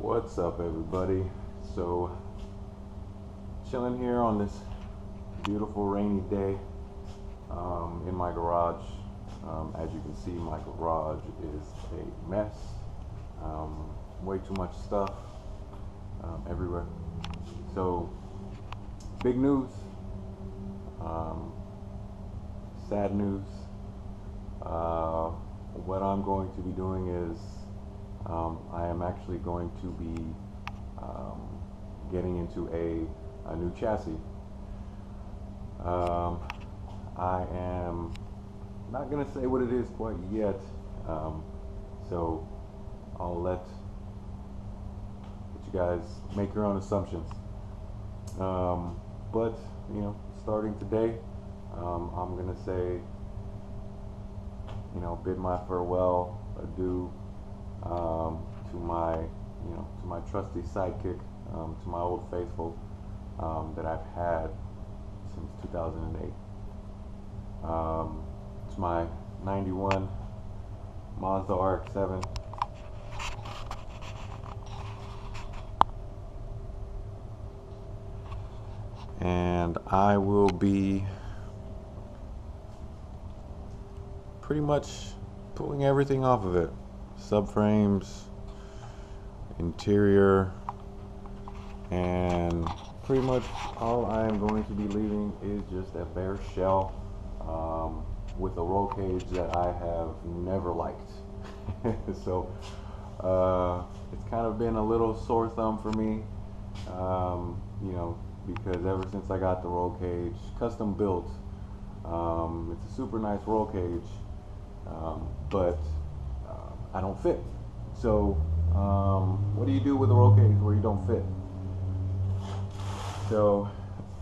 What's up, everybody? So, chilling here on this beautiful rainy day in my garage. As you can see, my garage is a mess. Way too much stuff everywhere. So, big news, sad news. What I'm going to be doing is I am actually going to be getting into a new chassis. I am not going to say what it is quite yet, so I'll let you guys make your own assumptions. But, you know, starting today, I'm going to say, you know, bid my farewell, adieu to my, to my trusty sidekick, to my old faithful that I've had since 2008. It's my 91 Mazda RX-7. And I will be pretty much pulling everything off of it. Subframes, interior, and pretty much all I am going to be leaving is just a bare shell with a roll cage that I have never liked. So it's kind of been a little sore thumb for me, because ever since I got the roll cage, custom built, it's a super nice roll cage, but I don't fit. So what do you do with a roll cage where you don't fit? So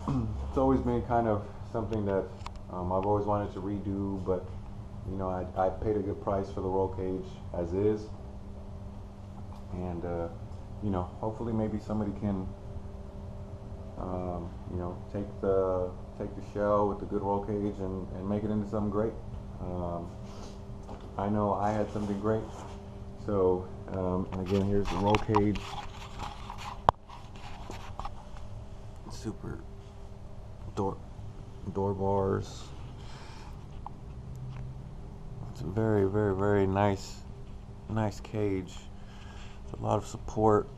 it's always been kind of something that I've always wanted to redo, but I paid a good price for the roll cage as is, and hopefully maybe somebody can take the shell with the good roll cage and make it into something great. I know I had something great. So and again, here's the roll cage. Super door bars. It's a very, very, very nice cage. It's a lot of support,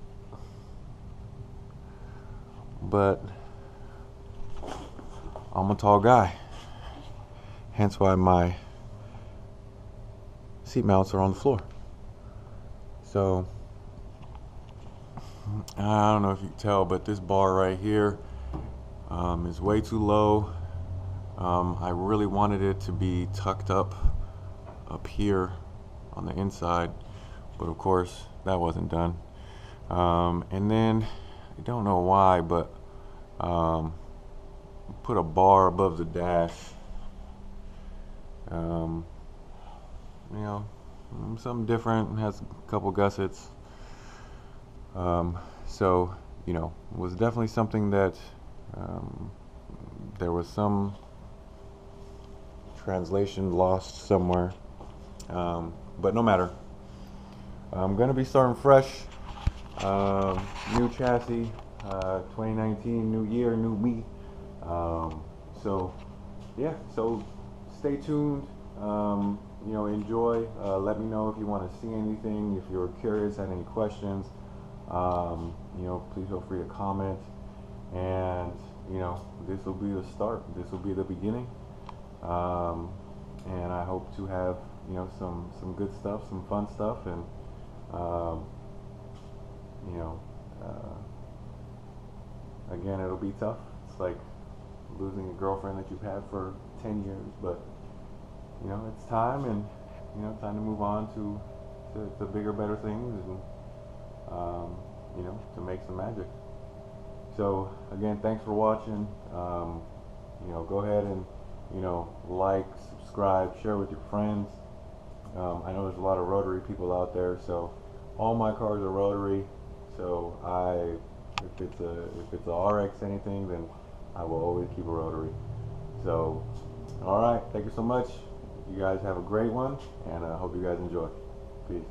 but I'm a tall guy, hence why my seat mounts are on the floor. So I don't know if you can tell, but this bar right here is way too low. I really wanted it to be tucked up here on the inside, but of course that wasn't done. And then I don't know why, but put a bar above the dash. Something different, has a couple gussets. So, it was definitely something that there was some translation lost somewhere. But no matter. I'm going to be starting fresh. New chassis, 2019, new year, new me. So stay tuned. Enjoy. Let me know if you want to see anything, if you're curious, had any questions. Please feel free to comment. And this will be the start. This will be the beginning. And I hope to have some good stuff, some fun stuff, and again, it'll be tough. It's like losing a girlfriend that you've had for 10 years, but it's time, and time to move on to bigger, better things, and to make some magic. So again, thanks for watching. Go ahead and like, subscribe, share with your friends. I know there's a lot of rotary people out there, so all my cars are rotary. So if it's a RX anything, then I will always keep a rotary. So all right, thank you so much. You guys have a great one, and I hope you guys enjoy. Peace.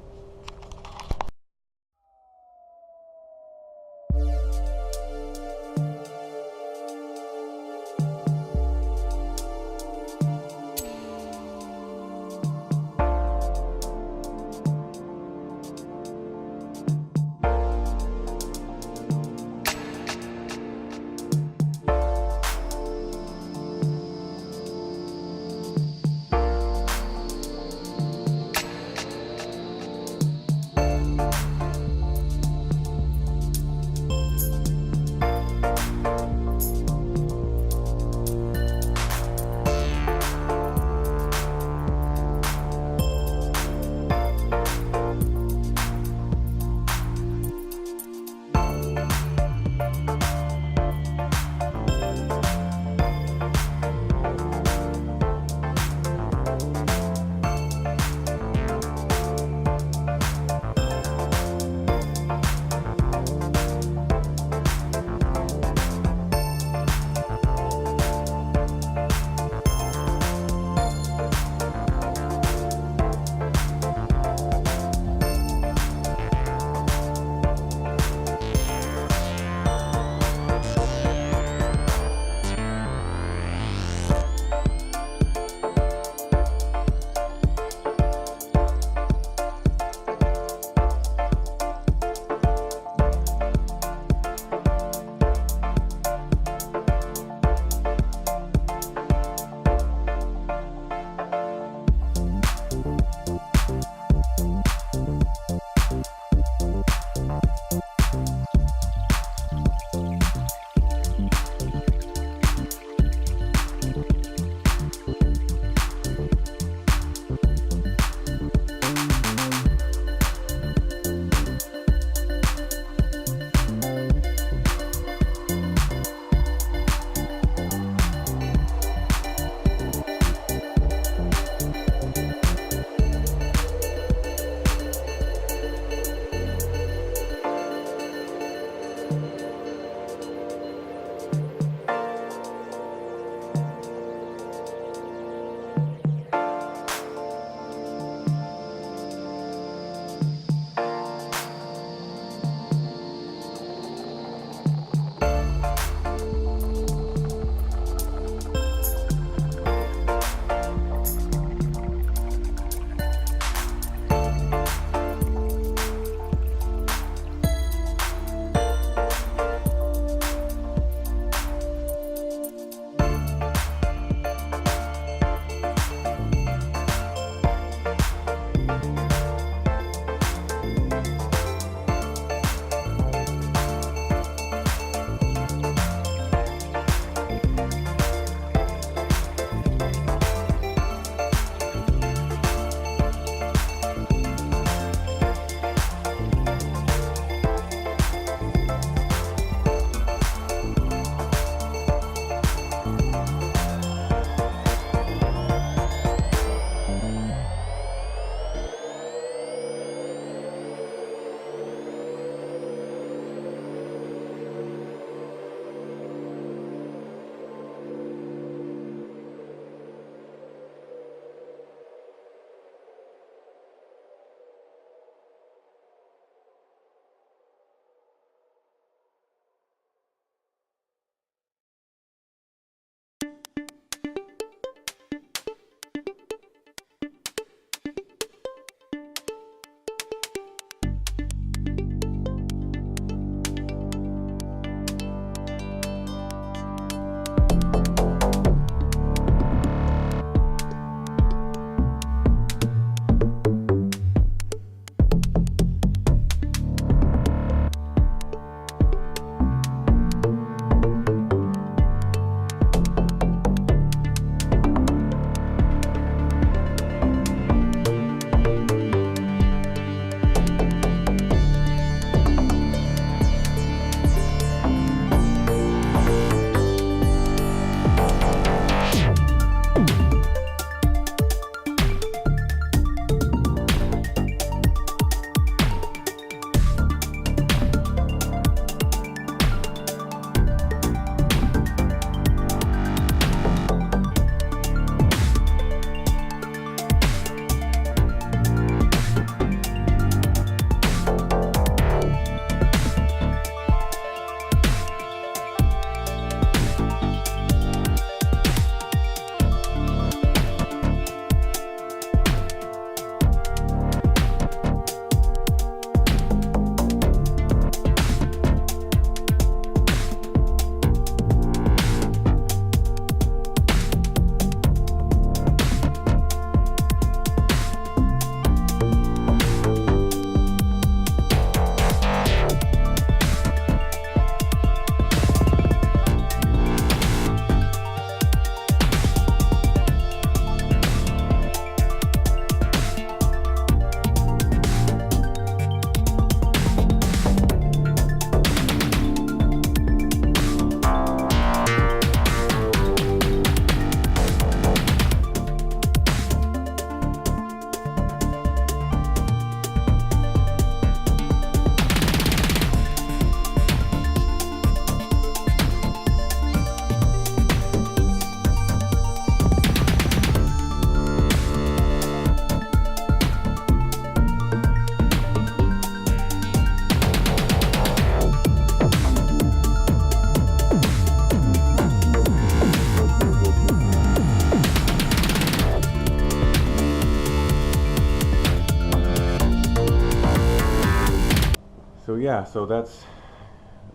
So yeah, so that's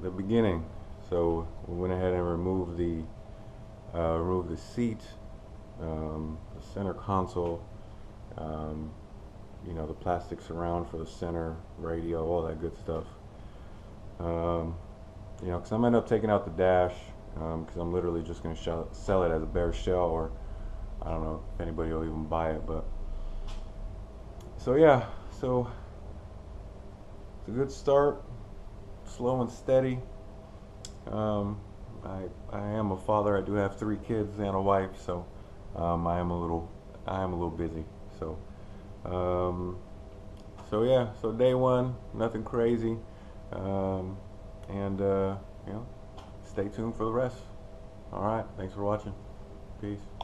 the beginning. So we went ahead and removed the seat, the center console, you know, the plastic surround for the center radio, all that good stuff. You know, because I'm gonna end up taking out the dash, because I'm literally just gonna sell it as a bare shell, or I don't know if anybody will even buy it. But so yeah, so it's a good start, slow and steady. I am a father. I do have 3 kids and a wife, so I am a little busy. So so yeah, so day 1, nothing crazy, and you know, stay tuned for the rest. All right, thanks for watching. Peace.